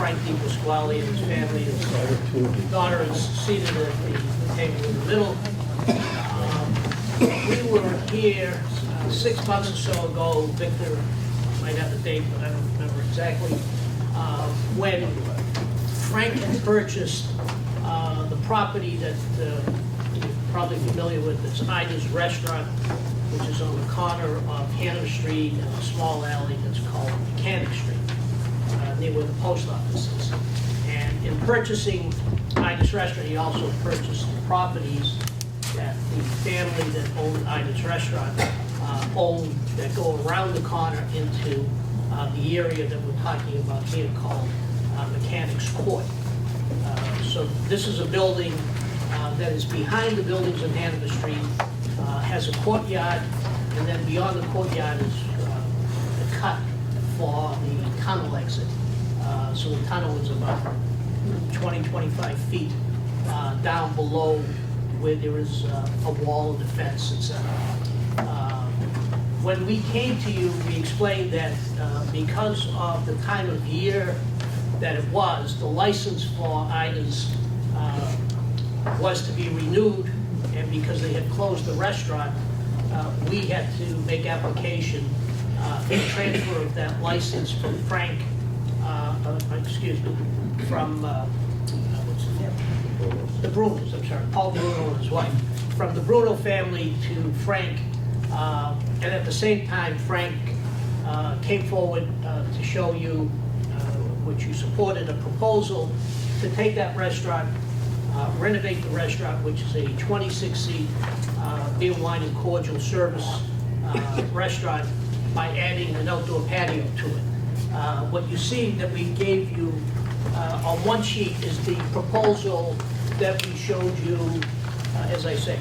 Frank DiPasquale and his family. His daughter is seated at the table in the middle. We were here 6 months or so ago. Victor might have the date, but I don't remember exactly. When Frank had purchased the property that you're probably familiar with. It's Ida's Restaurant, which is on the corner of Hanover Street and a small alley that's called Mechanic Street, near where the post office is. And in purchasing Ida's Restaurant, he also purchased the properties that the family that owned Ida's Restaurant owned, that go around the corner into the area that we're talking about here called Mechanics Court. So this is a building that is behind the buildings in Hanover Street, has a courtyard, and then beyond the courtyard is the cut for the tunnel exit. So the tunnel is about 20, 25 feet down below where there is a wall of defense, etc. When we came to you, we explained that because of the time of year that it was, the license for Ida's was to be renewed, and because they had closed the restaurant, we had to make application for transfer of that license from Frank, from what's his name? The Brunos, I'm sorry, Paul Bruno and his wife, from the Bruno family to Frank, and at the same time, Frank came forward to show you, which you supported, a proposal to take that restaurant, renovate the restaurant, which is a 26-seat beer, wine, and cordial service restaurant, by adding an outdoor patio to it. What you see that we gave you on one sheet is the proposal that we showed you, as I say,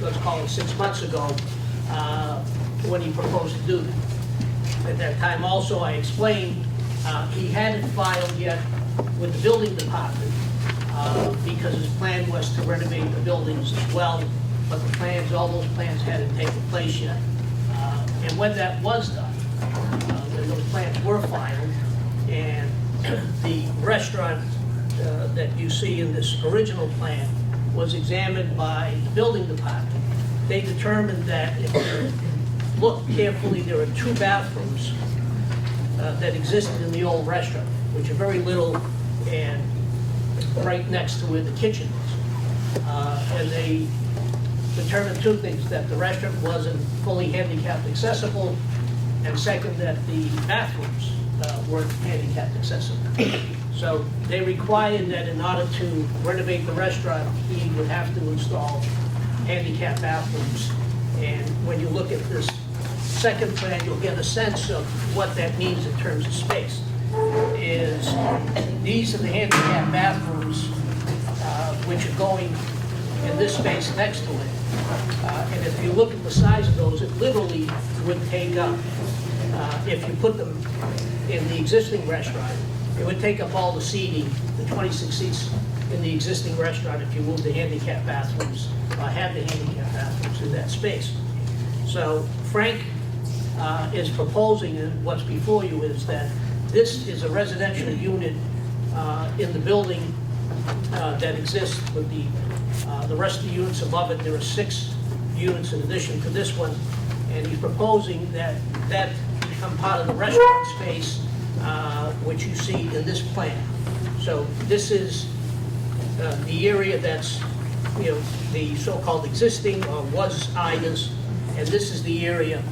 let's call it 6 months ago, when he proposed to do that. At that time also, I explained he hadn't filed yet with the building department because his plan was to renovate the buildings as well, but the plans, all those plans hadn't taken place yet. And when that was done, when those plans were filed, and the restaurant that you see in this original plan was examined by the building department, they determined that if you look carefully, there are 2 bathrooms that existed in the old restaurant, which are very little and right next to where the kitchen is. And they determined 2 things: that the restaurant wasn't fully handicapped accessible, and second, that the bathrooms weren't handicapped accessible. So they required that in order to renovate the restaurant, he would have to install handicap bathrooms. And when you look at this second plan, you'll get a sense of what that means in terms of space. These are the handicap bathrooms which are going in this space next to it. And if you look at the size of those, it literally would take up, if you put them in the existing restaurant, it would take up all the seating, the 26 seats in the existing restaurant, if you move the handicap bathrooms, have the handicap bathrooms in that space. So Frank is proposing, and what's before you is that this is a residential unit in the building that exists with the rest of the units above it. There are 6 units in addition to this one, and he's proposing that that become part of the restaurant space, which you see in this plan. So this is the area that's, the so-called existing or was Ida's, and this is the area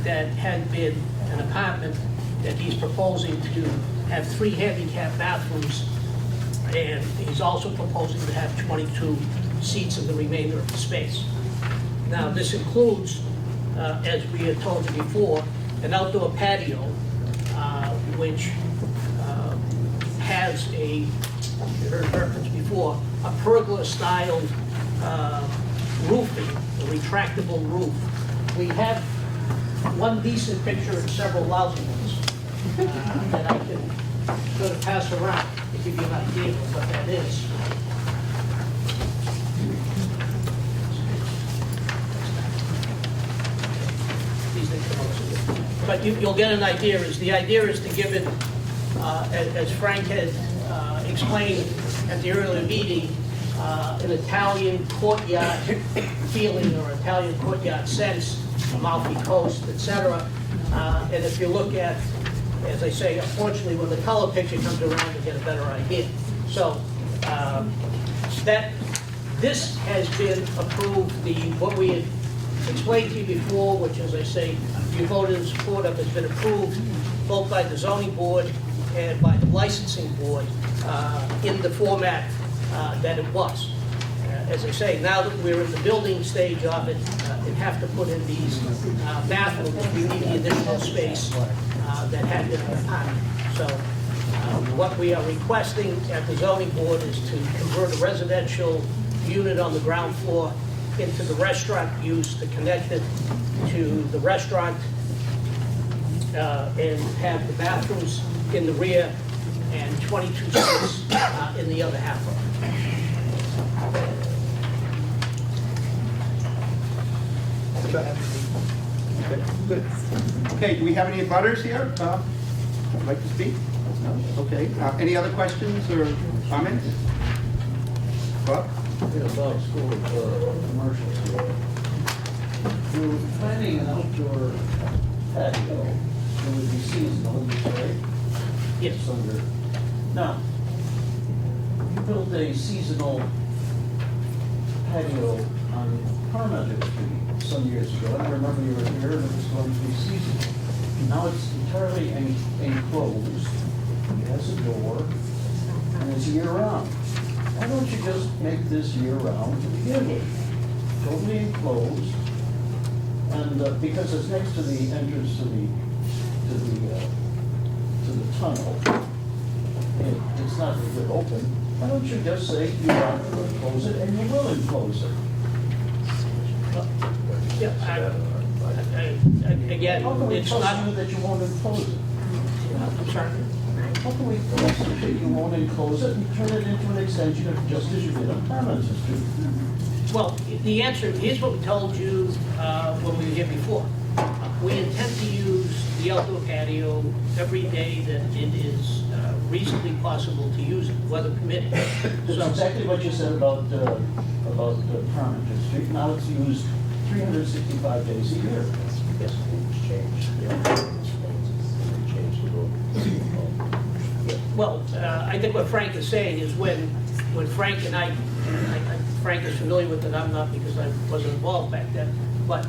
that had been an apartment that he's proposing to have 3 handicap bathrooms, and he's also proposing to have 22 seats in the remainder of the space. Now, this includes, as we had told you before, an outdoor patio, which has you heard referenced before, a pergola-styled roofing, a retractable roof. We have one decent picture and several lousy ones that I can sort of pass around to give you an idea of what that is. These things are mostly, but you'll get an idea. The idea is to give it as Frank had explained at the earlier meeting, an Italian courtyard feeling or Italian courtyard sense, Amalfi Coast, etc. And if you look at, as I say, unfortunately, when the color picture comes around, you get a better idea. So this has been approved. What we had explained to you before, which, as I say, you voted in support of, has been approved both by the zoning board and by the licensing board in the format that it was. As I say, now that we're in the building stage of it, and have to put in these bathrooms, we need the additional space that had been required. So what we are requesting at the zoning board is to convert a residential unit on the ground floor into the restaurant use, to connect it to the restaurant, and have the bathrooms in the rear and 22 seats in the other half of it. Okay, good. Okay, do we have any butters here? Would like to speak? No? Okay. Any other questions or comments? Bob? Yeah, Bob School, commercial school. You're planning an outdoor patio, it would be seasonal, you say? Yes. It's under. Now, you built a seasonal patio on Parmenter Street some years ago. I remember you were here and it was going to be seasonal. Now it's entirely enclosed, it has a door, and it's year-round. Why don't you just make this year-round to begin with? Totally enclosed, and because it's next to the entrance to the tunnel, it's not a good open. Why don't you just say you want to enclose it, and you will enclose it? Yeah, again, How can we it's trust not. you that you won't enclose it? I'm sorry. How can we trust you that you won't enclose it and turn it into an extension of just as you did on Parmenter Street? Well, the answer, here's what we told you when we were here before. We intend to use the outdoor patio every day that it is reasonably possible to use it, weather permitting. That's exactly what you said about Parmenter Street. Now it's used 365 days a year. Yes. Well, I think what Frank is saying is when Frank and I Frank is familiar with it, I'm not, because I wasn't involved back then, but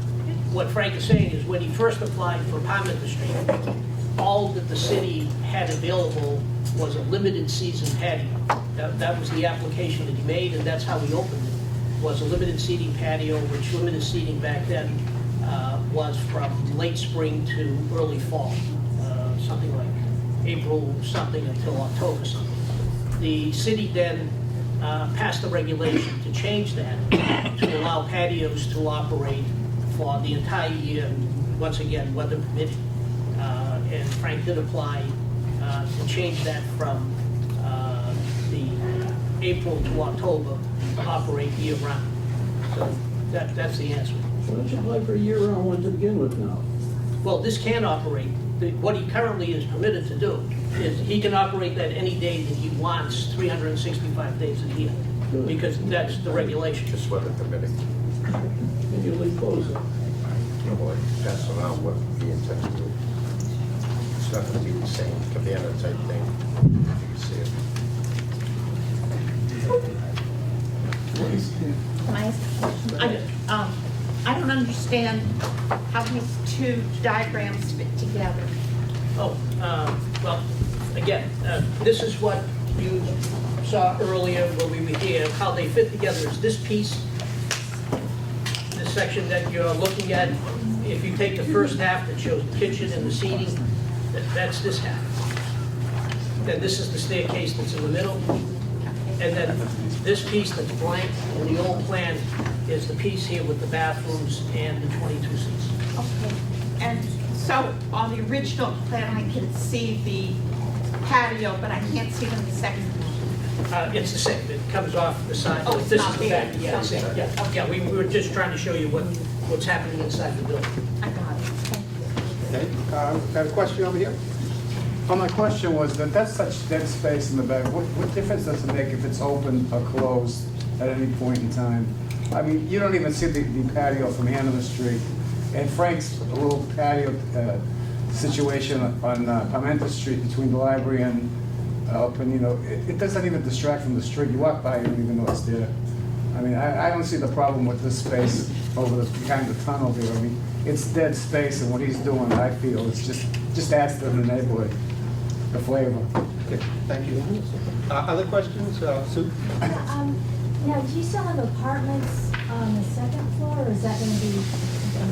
what Frank is saying is when he first applied for Parmenter Street, all that the city had available was a limited season patio. That was the application that he made, and that's how he opened it, was a limited seating patio, which limited seating back then was from late spring to early fall, something like April something until October something. The city then passed a regulation to change that, to allow patios to operate for the entire year, once again, weather permitting. And Frank did apply to change that from the April to October to operate year-round. So that's the answer. Why don't you apply for a year-round one to begin with now? Well, this can operate. What he currently is permitted to do is he can operate that any day that he wants, 365 days a year, Good. because that's the regulation. Just weather permitting. And you'll enclose it. Or pass around what he intends to do. It's not going to be the same cabana type thing. You can see it. Can I ask a question? I don't understand how these two diagrams fit together. Oh, well, again, this is what you saw earlier when we were here. How they fit together is this piece, this section that you're looking at. If you take the first half that shows the kitchen and the seating, that's this half. Then this is the staircase that's in the middle. And then this piece that's blank in the old plan is the piece here with the bathrooms and the 22 seats. Okay. And so on the original plan, I can see the patio, but I can't see it in the second one. It's the same, it comes off the side. Oh, it's This not is the there. back. Yeah, It's it's- not there. yeah, we were just trying to show you what's happening inside the building. I got it. Thank you. Okay, got a question over here? Well, my question was that that's such dead space in the back. What difference does it make if it's open or closed at any point in time? I mean, you don't even see the patio from Hanover Street. And Frank's little patio situation on Pimento Street between the library and open, you know, it doesn't even distract from the street. You walk by, you don't even know it's there. I mean, I don't see the problem with this space over behind the tunnel there. I mean, it's dead space, and what he's doing, I feel, it's just adds to the neighborhood, the flavor. Okay, thank you. Other questions, Sue? Now, do you still have apartments on the second floor, or is that going to be a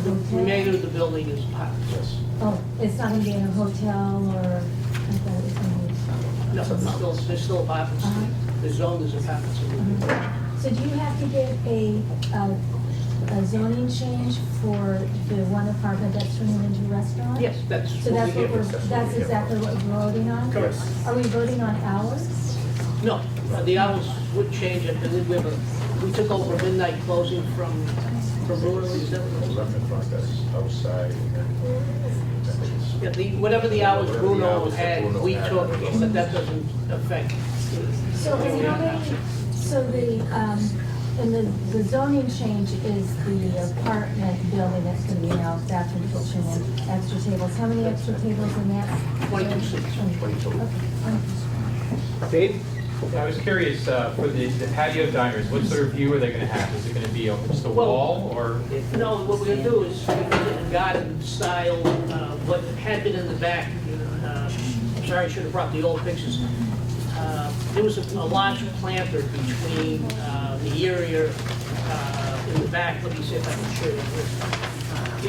The hotel? remainder of the building is apartments. Yes. Oh, it's not going to be in a hotel, or, I thought it was going to be... No, there's still apartments. Uh-huh. The zone is apartments. So do you have to get a zoning change for the one apartment that's turning into a restaurant? Yes, that's So what that's we what we're, give. that's exactly what we're voting on? Correct. Are we voting on hours? No, the hours would change. I believe we took over a midnight closing from Brewer. Is that what it was? 11 o'clock, that's outside. Yeah, whatever the hours Whatever the Bruno hours that had, Bruno we had. took, but that doesn't affect. So and how many, so and the zoning change is the apartment building that's gonna be now bathroom, kitchen, and extra tables. How many extra tables in that? 22 seats. 22. Okay. Dave? I was curious, for the patio diners, what sort of view are they going to have? Is it going to be just a wall, or? No, what we're gonna do is we're gonna do it in garden style, what had been in the back. I'm sorry, I should have brought the old pictures. There was a large planter between the area in the back. Let me see if I can show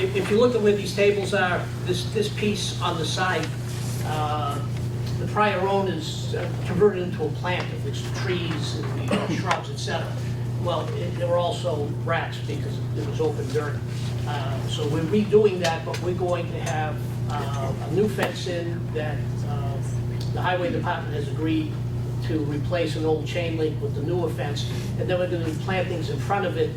you. If you look at where these tables are, this piece on the side, the prior owners converted into a planter, which trees and shrubs, etc. Well, there were also rats because it was open dirt. So we're redoing that, but we're going to have a new fence in that the highway department has agreed to replace an old chain link with the newer fence. And then we're going to do plantings in front of it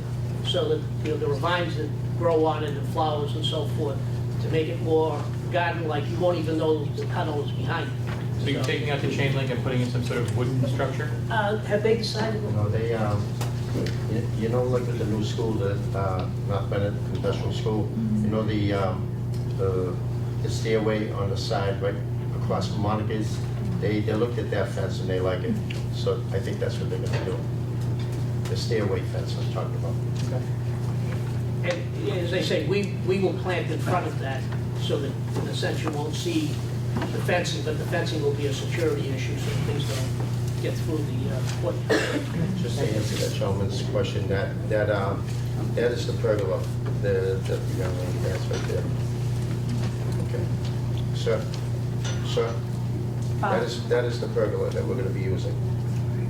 so that, you know, there are vines that grow on it and flowers and so forth to make it more garden-like. You won't even know the tunnel is behind it. So you're taking out the chain link and putting in some sort of wooden structure? Have they decided? No, they, you know, like at the new school, the North Bennett Industrial School, you know, the stairway on the side, right across from Monica's, they looked at that fence and they like it. So I think that's what they're gonna do. The stairway fence I'm talking about. And as I say, we will plant in front of that so that in a sense you won't see the fencing, but the fencing will be a security issue so that things don't get through the foot. Just to answer that gentleman's question, that is the pergola, the young lady that's right there. Okay. Sir, that is the pergola that we're gonna be using.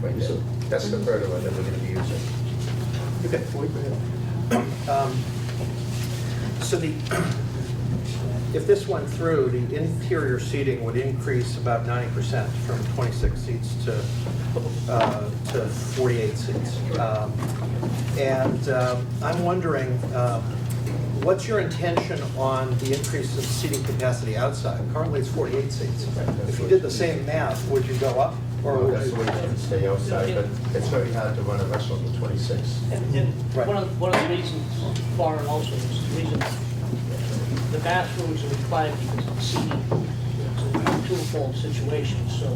Right there. That's the pergola that we're gonna be using. Okay, Floyd, go ahead. So if this went through, the interior seating would increase about 90% from 26 seats to 48 seats. And I'm wondering, what's your intention on the increase in seating capacity outside? Currently, it's 48 seats. If you did the same math, would you go up? Or Well, would that's the way you? it's gonna stay outside, but it's very hard to run a restaurant with 26. And Right. one of the reasons for it also is the reason the bathrooms are required because of seating. It's a twofold situation, so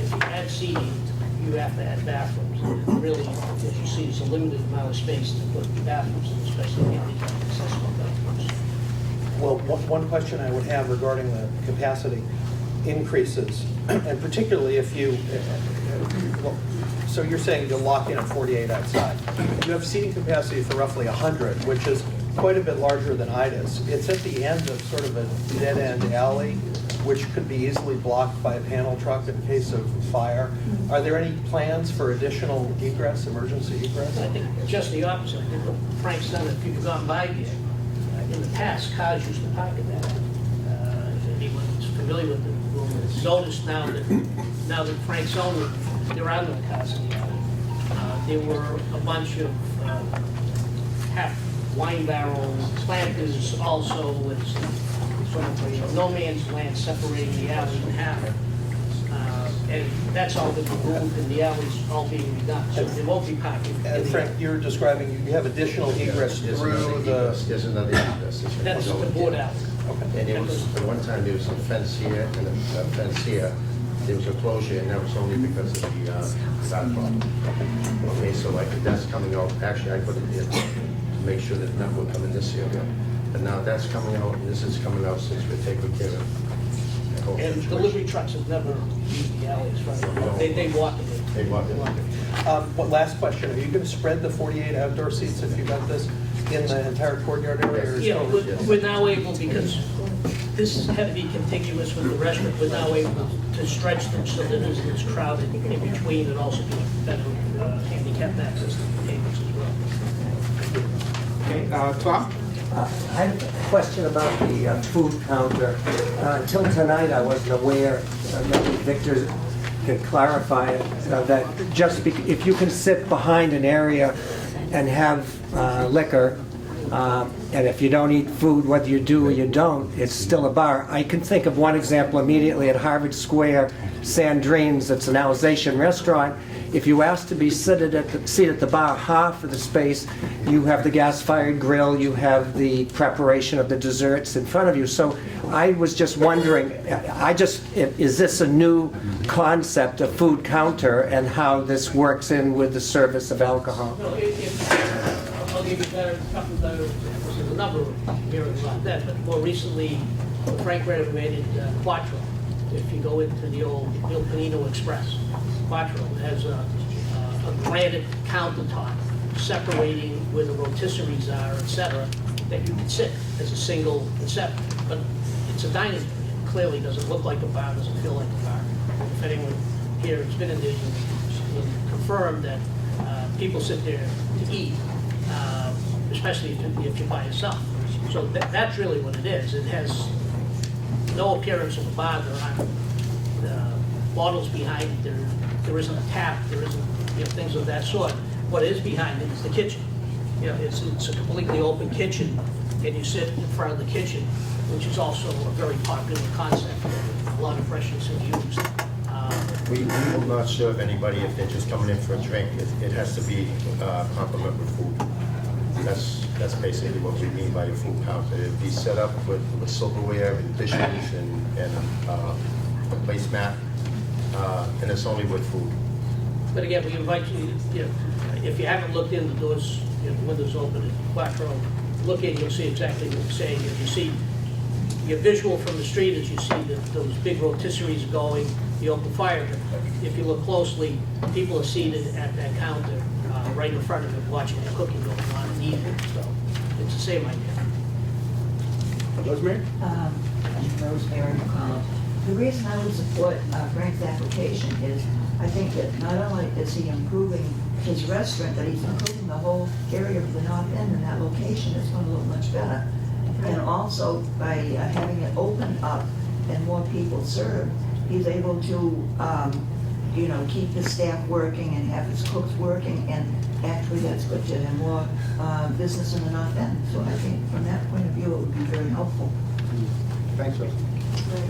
if you add seating, you have to add bathrooms. And really, as you see, it's a limited amount of space to put bathrooms in, especially handicap accessible bathrooms. Well, one question I would have regarding the capacity increases, and particularly if you, well, so you're saying you'll lock in at 48 outside. You have seating capacity for roughly 100, which is quite a bit larger than Ida's. It's at the end of sort of a dead-end alley, which could be easily blocked by a panel truck in case of fire. Are there any plans for additional egress, emergency egress? I think just the opposite. I think what Frank's done, if you've gone by here, in the past, cars used to park at that. Anyone who's familiar with it will notice now that Frank's owned it, there are no cars in the alley. There were a bunch of half wine barrel planters also with sort of a no man's land separating the alley in half. And that's all been removed, and the alley's all being redone, so there won't be parking. in And the Frank, alley. you're describing, you have additional egress There's through another the, egress. There's another egress. That's the board alley. okay. And it was, at one time, there was a fence here and a fence here. There was a closure, and that was only because of the dog problem. Okay, so like, that's coming out, actually, I put it here to make sure that none will come in this area. But now that's coming out, and this is coming out since we're taking care of the whole And situation. delivery trucks have never used the alley as far as, they walk it. They walk it. What, last question, are you going to spread the 48 outdoor seats if you got this in the entire courtyard area? or is Yeah, it- we're now able, because this had to be contiguous with the restaurant, we're now able to stretch them so that it's crowded in between, and also be better handicap access to the tables as well. Okay, Tom? I have a question about the food counter. Until tonight, I wasn't aware, maybe Victor can clarify it, that just if you can sit behind an area and have liquor, and if you don't eat food, whether you do or you don't, it's still a bar. I can think of one example immediately at Harvard Square, Sandrine's, it's an Alsatian restaurant. If you ask to be seated at the bar, half of the space, you have the gas-fired grill, you have the preparation of the desserts in front of you. So I was just wondering, is this a new concept, a food counter, and how this works in with the service of alcohol? No, I'll give you a couple better examples. There's a number of them here around that, but more recently, Frank renovated Quattro. If you go into the old Il Panino Express, Quattro has a granite countertop separating where the rotisseries are, et cetera, that you can sit as a single set. But it's a dining area. It clearly doesn't look like a bar, doesn't feel like a bar. If anyone here has been in there, you confirm that people sit there to eat, especially if you're by yourself. So that's really what it is. It has no appearance of a bar. There aren't bottles behind it. There isn't a tap. There isn't things of that sort. What is behind it is the kitchen. It's a completely open kitchen, and you sit in front of the kitchen, which is also a very popular concept. A lot of restaurants have used. We will not serve anybody if they're just coming in for a drink. It has to be complement with food. That's basically what we mean by a food counter. It'd be set up with silverware and dishes and a placemat, and it's only with food. But again, we invite you, if you haven't looked in, the doors, the windows open at Quattro, look in, you'll see exactly what we're saying. If you see your visual from the street, as you see those big rotisseries going, the open fire. If you look closely, people are seated at that counter right in front of it, watching the cooking going on and eating. So it's the same idea. Rosemary? Rosemary McConnell. The reason I would support Frank's application is I think that not only is he improving his restaurant, but he's improving the whole area of the North End, and that location is going to look much better. And also by having it open up and more people served, he's able to, keep his staff working and have his cooks working, and actually that's good to have more business in the North End. So I think from that point of view, it would be very helpful. Thanks, Rosemary.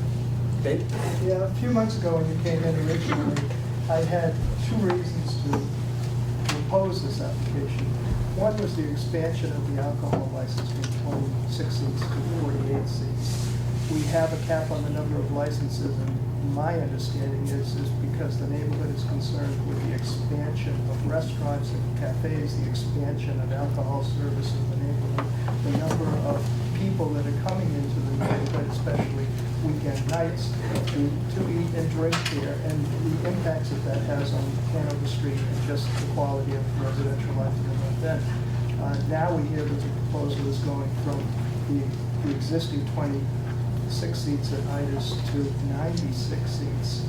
Dave? Yeah, a few months ago when you came in originally, I had two reasons to oppose this application. One was the expansion of the alcohol license from 26 seats to 48 seats. We have a cap on the number of licenses, and my understanding is because the neighborhood is concerned with the expansion of restaurants and cafes, the expansion of alcohol service in the neighborhood, the number of people that are coming into the neighborhood, especially weekend nights, to eat and drink here, and the impacts that has on Hanover Street and just the quality of residential life in the North End. Now we hear that the proposal is going from the existing 26 seats at Itis to 96 seats,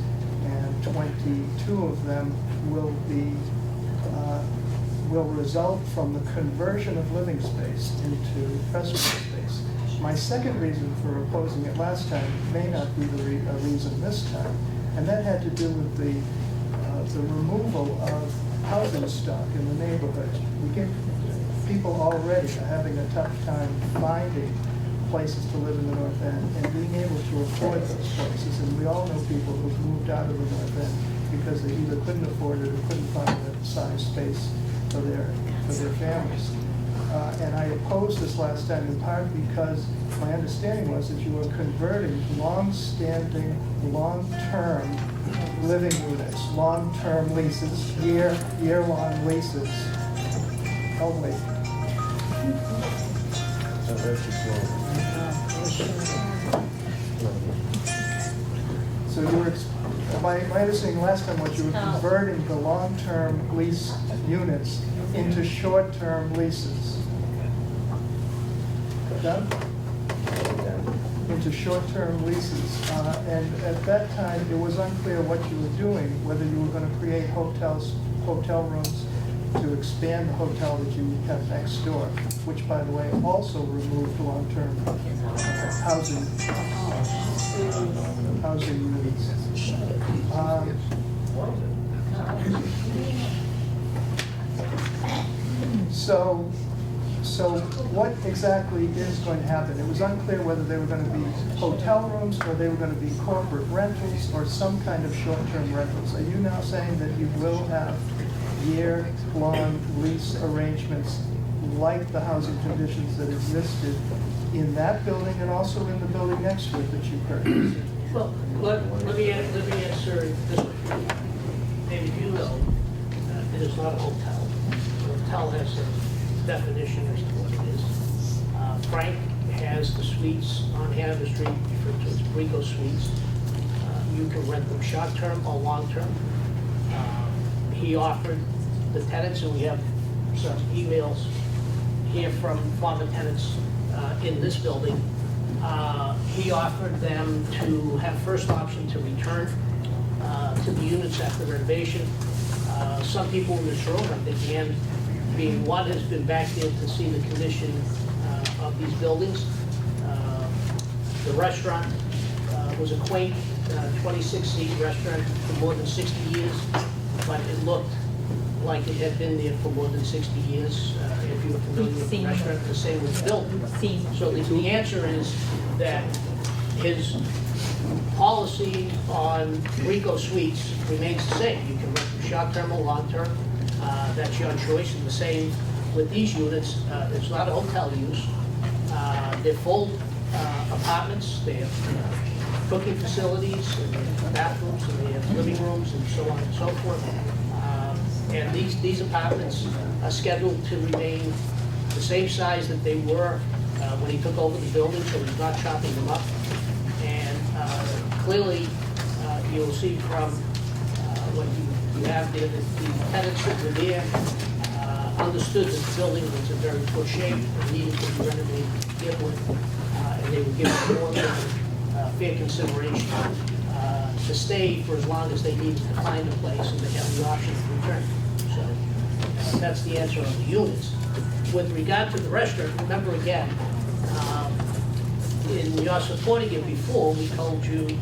and 22 of them will result from the conversion of living space into restaurant space. My second reason for opposing it last time may not be the reason this time, and that had to do with the removal of housing stock in the neighborhood. People already are having a tough time finding places to live in the North End and being able to afford those places. And we all know people who've moved out of the North End because they either couldn't afford it or couldn't find a size space for their families. And I opposed this last time in part because my understanding was that you were converting long-standing, long-term living units, long-term leases, year-long leases. Oh, wait. So you were, my understanding last time was you were converting the long-term lease units into short-term leases. Done? Into short-term leases. And at that time, it was unclear what you were doing, whether you were going to create hotel rooms to expand the hotel that you have next door, which, by the way, also removed long-term housing units. So what exactly is going to happen? It was unclear whether they were going to be hotel rooms or they were going to be corporate rentals or some kind of short-term rentals. Are you now saying that you will have year-long lease arrangements like the housing conditions that existed in that building and also in the building next to it that you purchased? Well, let me answer this way. Maybe you know, it is not a hotel. A hotel has a definition as to what it is. Frank has the suites on Hanover Street, referred to as Rico Suites. You can rent them short-term or long-term. He offered the tenants, and we have some emails here from former tenants in this building. He offered them to have first option to return to the units after renovation. Some people in this room, I think Ann being one, has been back there to see the condition of these buildings. The restaurant was a quaint 26-seat restaurant for more than 60 years, but it looked like it had been there for more than 60 years. If you were familiar with the restaurant, the same was built. So the answer is that his policy on Rico Suites remains the same. You can rent them short-term or long-term. That's your choice. And the same with these units. It's not a hotel use. They're full apartments. They have cooking facilities, and they have bathrooms, and they have living rooms, and so on and so forth. And these apartments are scheduled to remain the same size that they were when he took over the building, so he's not chopping them up. And clearly, you'll see from what you have there that the tenants that were there understood that the building was in very poor shape and needed to be renovated to begin with. And they were given more than fair consideration to stay for as long as they needed to find a place, and they have the option to return. So that's the answer on the units. With regard to the restaurant, remember again, in your supporting it before, we told you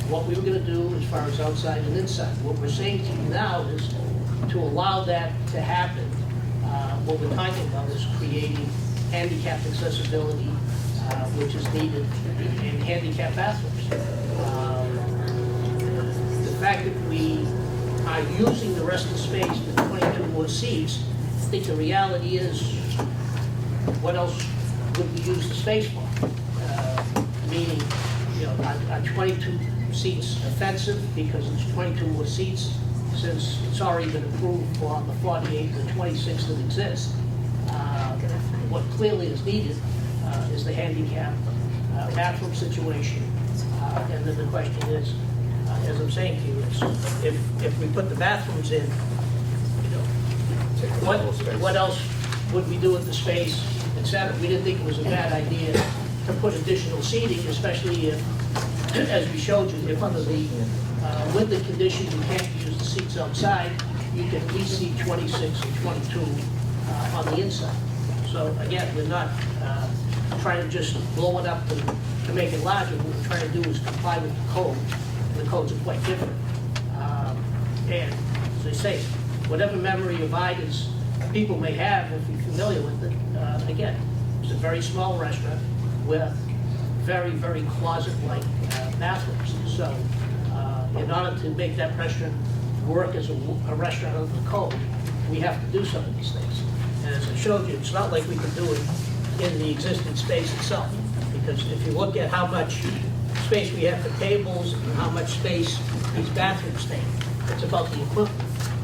what we were going to do as far as outside and inside. What we're saying to you now is to allow that to happen. What we're talking about is creating handicapped accessibility, which is needed in handicapped bathrooms. The fact that we are using the rest of the space with 22 more seats, I think the reality is, what else would we use the space for? Meaning, you know, are 22 seats offensive because it's 22 more seats, since it's already been approved for the 48 to 26 that exist. What clearly is needed is the handicap bathroom situation. And then the question is, as I'm saying to you, is if we put the bathrooms in, you know, what else would we do with the space, et cetera? We didn't think it was a bad idea to put additional seating, especially if, as we showed you, if under the winter conditions you can't use the seats outside, you can at least seat 26 and 22 on the inside. So again, we're not trying to just blow it up to make it larger. What we're trying to do is comply with the code. The codes are quite different. And as I say, whatever memory of items people may have, if you're familiar with it, again, it's a very small restaurant with very, very closet-like bathrooms. So in order to make that restaurant work as a restaurant under the code, we have to do some of these things. And as I showed you, it's not like we can do it in the existing space itself. Because if you look at how much space we have for tables and how much space these bathrooms take, it's about the equivalent.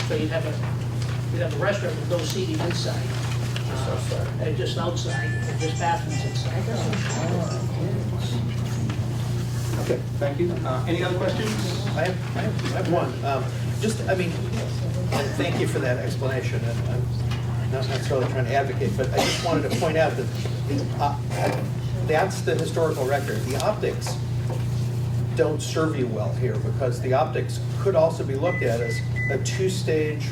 So you'd have a restaurant with no seating inside, and just outside, and just bathrooms inside. Okay, thank you. Any other questions? I have one. And thank you for that explanation. And I'm not necessarily trying to advocate, but I just wanted to point out that that's the historical record. The optics don't serve you well here, because the optics could also be looked at as a two-stage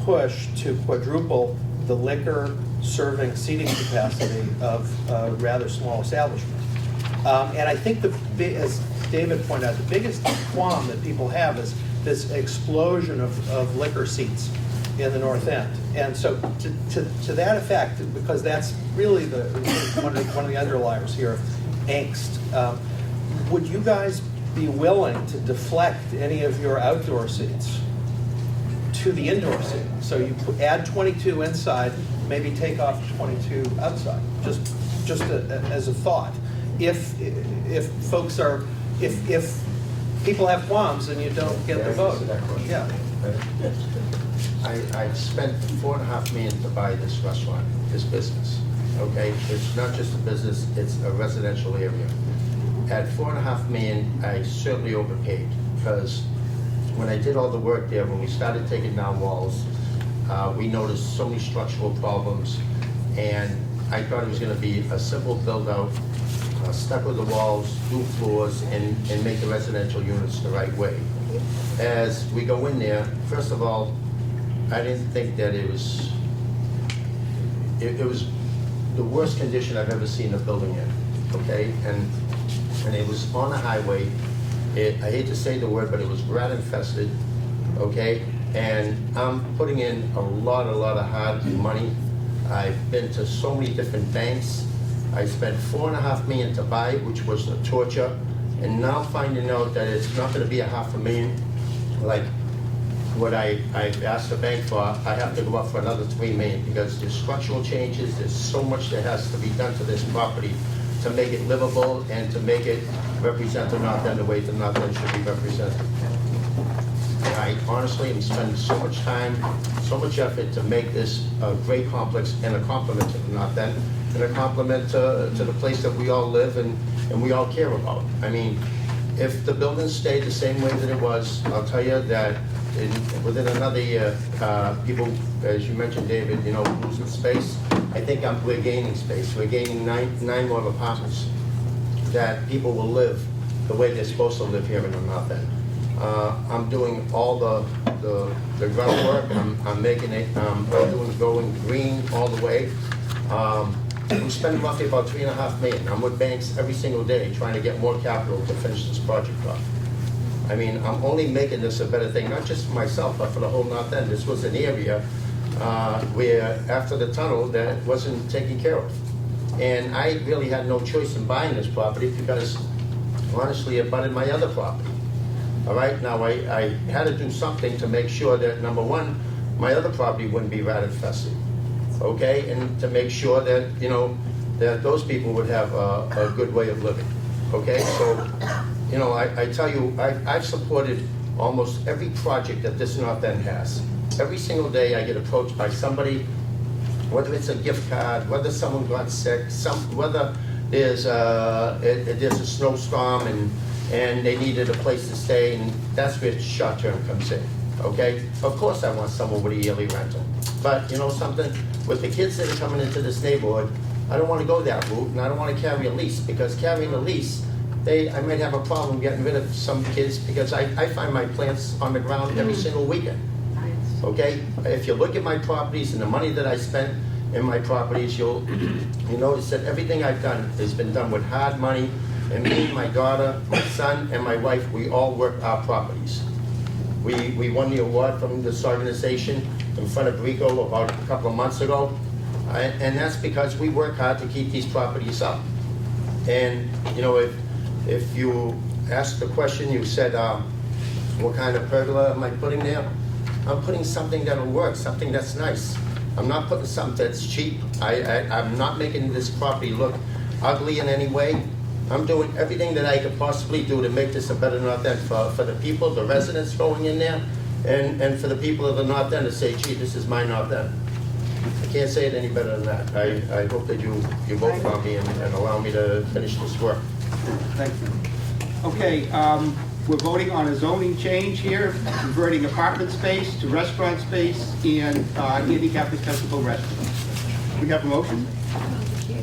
push to quadruple the liquor serving seating capacity of a rather small establishment. And I think, as David pointed out, the biggest qualm that people have is this explosion of liquor seats in the North End. And so to that effect, because that's really one of the underliers here of angst, would you guys be willing to deflect any of your outdoor seats to the indoor seat? So you add 22 inside, maybe take off 22 outside, just as a thought. If people have qualms and you don't get the vote. Yeah. I spent $4.5 million to buy this restaurant, this business, okay? It's not just a business, it's a residential area. At $4.5 million, I certainly overpaid, because when I did all the work there, when we started taking down walls, we noticed so many structural problems, and I thought it was gonna be a simple build-out, stuck with the walls, do floors, and make the residential units the right way. As we go in there, first of all, I didn't think that it was the worst condition I've ever seen a building in, okay? And it was on a highway. I hate to say the word, but it was rat infested, okay? And I'm putting in a lot of hard money. I've been to so many different banks. I spent $4.5 million to buy it, which was a torture. And now finding out that it's not gonna be $500,000, like what I asked the bank for, I have to go up for another $3 million, because there's structural changes, there's so much that has to be done to this property to make it livable and to make it represent the North End the way the North End should be represented. And I honestly am spending so much time, so much effort to make this a great complex and a compliment to the North End, and a compliment to the place that we all live and we all care about. I mean, if the building stayed the same way that it was, I'll tell you that within another year, people, as you mentioned, David, losing space. I think we're gaining space. We're gaining nine more apartments that people will live the way they're supposed to live here in the North End. I'm doing all the groundwork. I'm making it. I'm doing going green all the way. I'm spending roughly about $3.5 million. I'm with banks every single day trying to get more capital to finish this project off. I mean, I'm only making this a better thing, not just for myself, but for the whole North End. This was an area where, after the tunnel, that wasn't taken care of. And I really had no choice in buying this property, because, honestly, it butted my other property. All right, now I had to do something to make sure that, number one, my other property wouldn't be rat infested. Okay, and to make sure that, that those people would have a good way of living. Okay, so, I tell you, I've supported almost every project that this North End has. Every single day I get approached by somebody, whether it's a gift card, whether someone got sick, whether there's a snowstorm and they needed a place to stay, and that's where short-term comes in. Okay, of course I want someone with a yearly rental, but you know something, with the kids that are coming into this neighborhood, I don't want to go that route, and I don't want to carry a lease, because carrying a lease, I might have a problem getting rid of some kids, because I find my plants on the ground every single weekend. Okay, if you look at my properties and the money that I spent in my properties, you'll notice that everything I've done has been done with hard money, and me, my daughter, my son, and my wife, we all work our properties. We won the award from this organization in front of Rico about a couple of months ago, and that's because we work hard to keep these properties up. And, you know, if you asked the question, you said, what kind of pergola am I putting there? I'm putting something that'll work, something that's nice. I'm not putting something that's cheap. I'm not making this property look ugly in any way. I'm doing everything that I could possibly do to make this a better North End for the people, the residents going in there, and for the people of the North End to say, gee, this is my North End. I can't say it any better than that. I hope that you vote for me and allow me to finish this work. Thank you. Okay, we're voting on a zoning change here, converting apartment space to restaurant space and handicap accessible restaurant. We have a motion?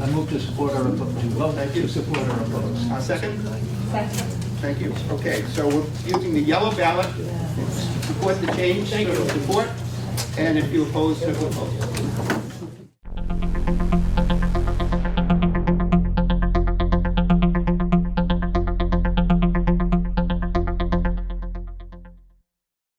I move to support or oppose, to vote Thank you. to support or oppose. Second? Second. Thank you. Okay, so we're using the yellow ballot. Support the change, support, and if you oppose, oppose.